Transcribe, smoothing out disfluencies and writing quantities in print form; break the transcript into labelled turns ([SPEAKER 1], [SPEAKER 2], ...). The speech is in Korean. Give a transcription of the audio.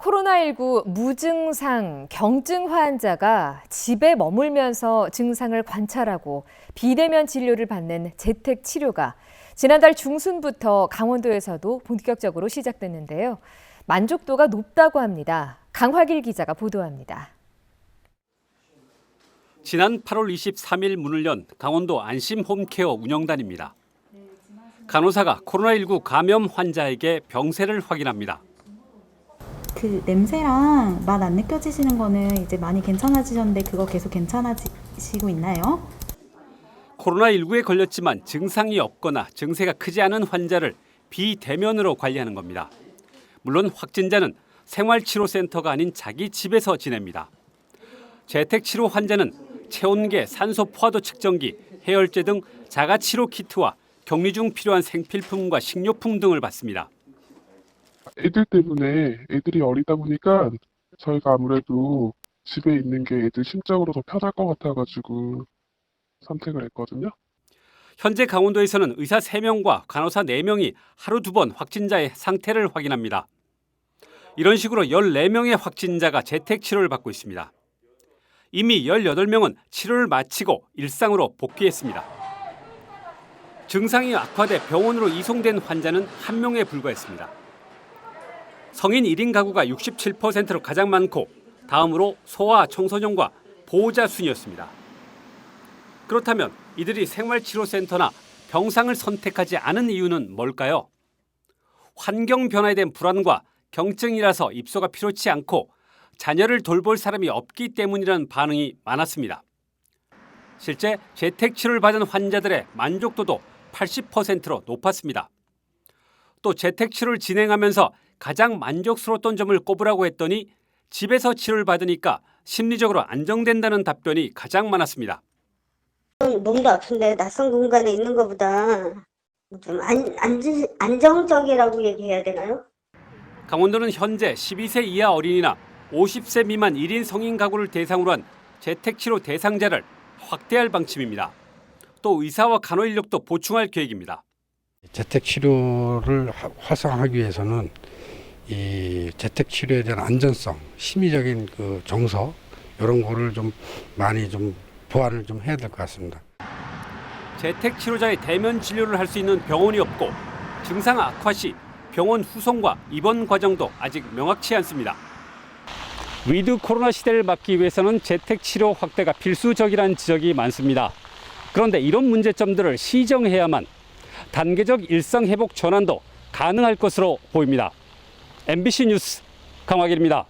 [SPEAKER 1] 코로나19 무증상 경증 환자가 집에 머물면서 증상을 관찰하고 비대면 진료를 받는 재택 치료가 지난달 중순부터 강원도에서도 본격적으로 시작됐는데요. 만족도가 높다고 합니다. 강화길 기자가 보도합니다.
[SPEAKER 2] 지난 8월 23일 문을 연 강원도 안심홈케어 운영단입니다. 간호사가 코로나19 감염 환자에게 병세를 확인합니다.
[SPEAKER 3] 그 냄새랑 맛 안 느껴지시는 거는 이제 많이 괜찮아지셨는데 그거 계속 괜찮아지시고 있나요?
[SPEAKER 2] 코로나19에 걸렸지만 증상이 없거나 증세가 크지 않은 환자를 비대면으로 관리하는 겁니다. 물론 확진자는 생활치료센터가 아닌 자기 집에서 지냅니다. 재택치료 환자는 체온계, 산소 포화도 측정기, 해열제 등 자가치료 키트와 격리 중 필요한 생필품과 식료품 등을 받습니다.
[SPEAKER 4] 애들 때문에 애들이 어리다 보니까 저희가 아무래도 집에 있는 게 애들 심적으로 더 편할 것 같아가지고 선택을 했거든요.
[SPEAKER 2] 현재 강원도에서는 의사 3명과 간호사 4명이 하루 2번 확진자의 상태를 확인합니다. 이런 식으로 14명의 확진자가 재택치료를 받고 있습니다. 이미 18명은 치료를 마치고 일상으로 복귀했습니다. 증상이 악화돼 병원으로 이송된 환자는 1명에 불과했습니다. 성인 1인 가구가 67%로 가장 많고 다음으로 소아, 청소년과 보호자 순이었습니다. 그렇다면 이들이 생활치료센터나 병상을 선택하지 않은 이유는 뭘까요? 환경 변화에 대한 불안과 경증이라서 입소가 필요치 않고 자녀를 돌볼 사람이 없기 때문이라는 반응이 많았습니다. 실제 재택치료를 받은 환자들의 만족도도 80%로 높았습니다. 또 재택치료를 진행하면서 가장 만족스러웠던 점을 꼽으라고 했더니 집에서 치료를 받으니까 심리적으로 안정된다는 답변이 가장 많았습니다.
[SPEAKER 5] 몸도 아픈데 낯선 공간에 있는 것보다 좀 안정적이라고 얘기해야 되나요?
[SPEAKER 2] 강원도는 현재 12세 이하 어린이나 50세 미만 1인 성인 가구를 대상으로 한 재택치료 대상자를 확대할 방침입니다. 또 의사와 간호 인력도 보충할 계획입니다.
[SPEAKER 6] 재택치료를 활성화하기 위해서는 이 재택치료에 대한 안전성, 심리적인 그 정서 이런 거를 좀 많이 좀 보완을 좀 해야 될 것 같습니다.
[SPEAKER 2] 재택치료자의 대면 진료를 할 수 있는 병원이 없고 증상 악화 시 병원 후송과 입원 과정도 아직 명확치 않습니다. 위드 코로나 시대를 막기 위해서는 재택치료 확대가 필수적이라는 지적이 많습니다. 그런데 이런 문제점들을 시정해야만 단계적 일상 회복 전환도 가능할 것으로 보입니다. MBC 뉴스 강화길입니다.